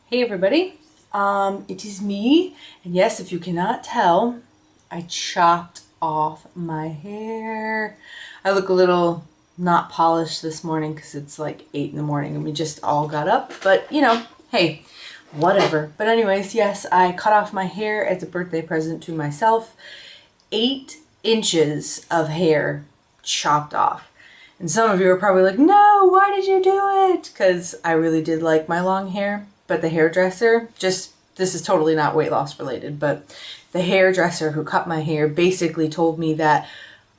Hey everybody, it is me, and yes, if you cannot tell, I chopped off my hair. I look a little not polished this morning because it's like 8 in the morning and we just all got up, but you know, hey, whatever. But anyways, yes, I cut off my hair as a birthday present to myself. 8 inches of hair chopped off. And some of you are probably like, no, why did you do it? Because I really did like my long hair, but the hairdresser, this is totally not weight loss related, but the hairdresser who cut my hair basically told me that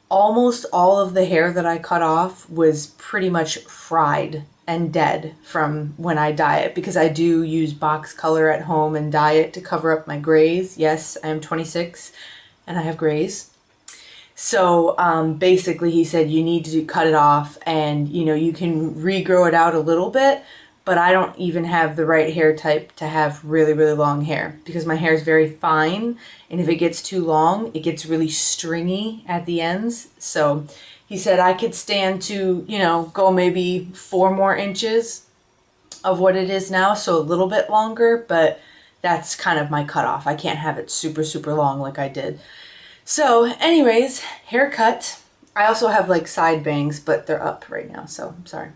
almost all of the hair that I cut off was pretty much fried and dead from when I dye it, because I do use box color at home and dye it to cover up my grays. Yes, I am 26 and I have grays. So basically he said you need to cut it off, and you know, you can regrow it out a little bit, but I don't even have the right hair type to have really, really long hair because my hair is very fine, and if it gets too long, it gets really stringy at the ends. So he said I could stand to, you know, go maybe 4 more inches of what it is now, so a little bit longer, but that's kind of my cutoff. I can't have it super, super long like I did. So anyways, haircut. I also have like side bangs, but they're up right now, so I'm sorry.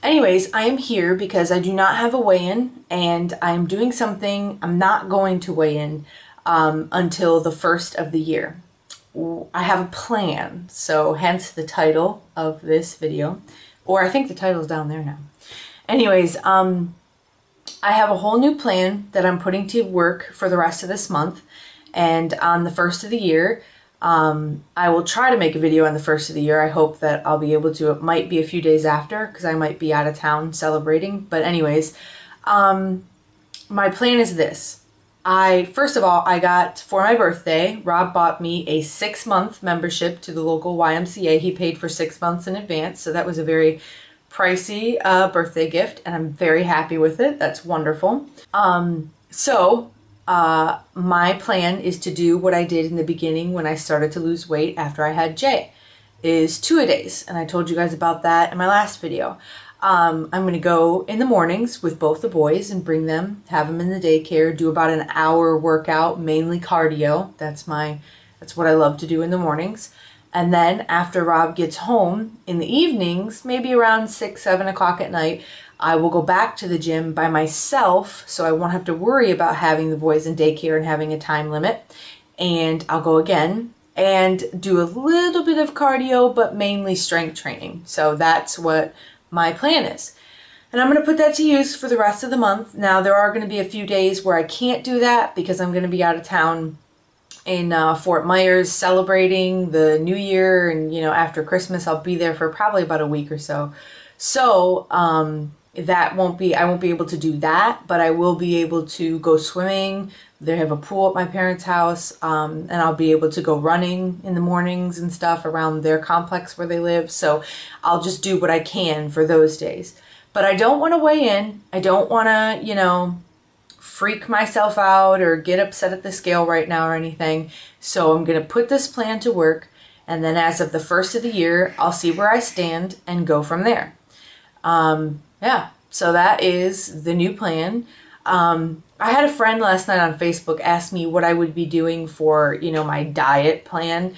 Anyways, I am here because I do not have a weigh-in, and I'm doing something. I'm not going to weigh in until the first of the year. I have a plan, so hence the title of this video, or I think the title's down there now. Anyways, I have a whole new plan that I'm putting to work for the rest of this month. And on the first of the year, I will try to make a video on the first of the year. I hope that I'll be able to. It might be a few days after because I might be out of town celebrating. But anyways, my plan is this. First of all, I got, for my birthday, Rob bought me a 6-month membership to the local YMCA. He paid for 6 months in advance, so that was a very pricey birthday gift, and I'm very happy with it. That's wonderful. My plan is to do what I did in the beginning when I started to lose weight after I had Jay, is 2-a-days, and I told you guys about that in my last video. I'm going to go in the mornings with both the boys and bring them, have them in the daycare, do about an hour workout, mainly cardio. That's what I love to do in the mornings. And then after Rob gets home in the evenings, maybe around 6, 7 o'clock at night, I will go back to the gym by myself, so I won't have to worry about having the boys in daycare and having a time limit. And I'll go again and do a little bit of cardio, but mainly strength training. So that's what my plan is. And I'm going to put that to use for the rest of the month. Now, there are going to be a few days where I can't do that because I'm going to be out of town in Fort Myers celebrating the New Year, and you know, after Christmas I'll be there for probably about a week or so. So I won't be able to do that, but I will be able to go swimming. They have a pool at my parents' house, and I'll be able to go running in the mornings and stuff around their complex where they live. So I'll just do what I can for those days. But I don't want to weigh in. I don't want to, you know, freak myself out or get upset at the scale right now or anything. So I'm going to put this plan to work, and then as of the first of the year, I'll see where I stand and go from there. Yeah, so that is the new plan. I had a friend last night on Facebook ask me what I would be doing for, you know, my diet plan.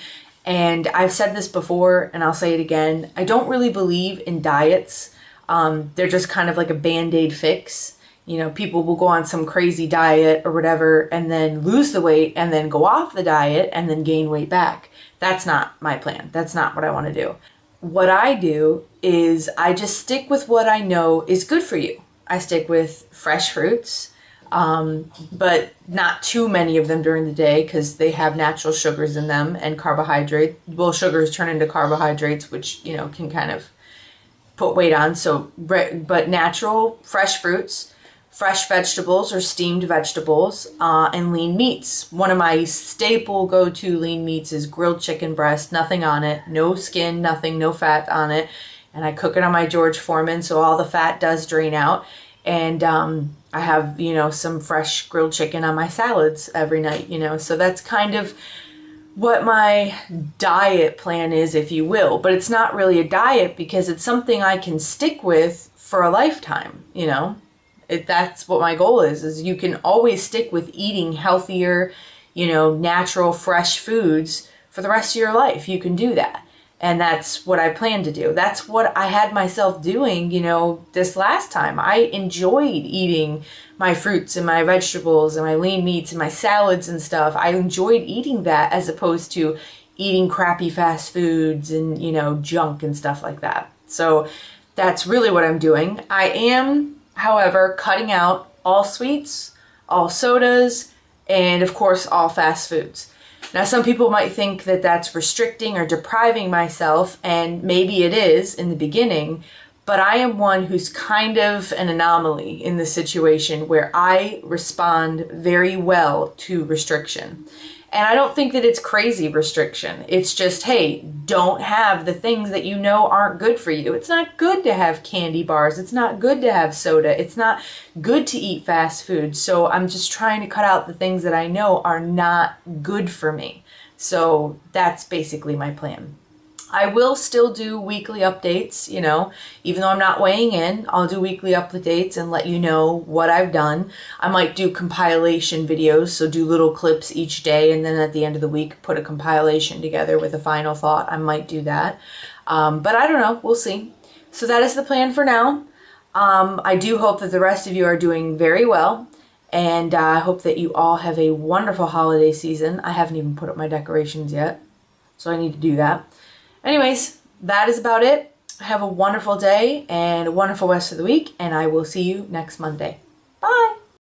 And I've said this before and I'll say it again. I don't really believe in diets. They're just kind of like a band-aid fix. You know, people will go on some crazy diet or whatever and then lose the weight and then go off the diet and then gain weight back. That's not my plan. That's not what I want to do. What I do is I just stick with what I know is good for you. I stick with fresh fruits, but not too many of them during the day because they have natural sugars in them and carbohydrate. Well, sugars turn into carbohydrates, which, you know, can kind of put weight on. So, but natural, fresh fruits, fresh vegetables or steamed vegetables, and lean meats. One of my staple go-to lean meats is grilled chicken breast, nothing on it, no skin, nothing, no fat on it. And I cook it on my George Foreman, so all the fat does drain out. And I have, you know, some fresh grilled chicken on my salads every night, you know. So that's kind of what my diet plan is, if you will. But it's not really a diet because it's something I can stick with for a lifetime, you know. That's what my goal is you can always stick with eating healthier, you know, natural, fresh foods for the rest of your life. You can do that. And that's what I plan to do. That's what I had myself doing, you know, this last time. I enjoyed eating my fruits and my vegetables and my lean meats and my salads and stuff. I enjoyed eating that as opposed to eating crappy fast foods and, you know, junk and stuff like that. So that's really what I'm doing. I am, however, cutting out all sweets, all sodas, and of course, all fast foods. Now, some people might think that that's restricting or depriving myself, and maybe it is in the beginning, but I am one who's kind of an anomaly in this situation where I respond very well to restriction. And I don't think that it's crazy restriction. It's just, hey, don't have the things that you know aren't good for you. It's not good to have candy bars. It's not good to have soda. It's not good to eat fast food. So I'm just trying to cut out the things that I know are not good for me. So that's basically my plan. I will still do weekly updates, you know, even though I'm not weighing in, I'll do weekly updates and let you know what I've done. I might do compilation videos, so do little clips each day, and then at the end of the week, put a compilation together with a final thought. I might do that. But I don't know, we'll see. So that is the plan for now. I do hope that the rest of you are doing very well. And I hope that you all have a wonderful holiday season. I haven't even put up my decorations yet, so I need to do that. Anyways, that is about it. Have a wonderful day and a wonderful rest of the week, and I will see you next Monday.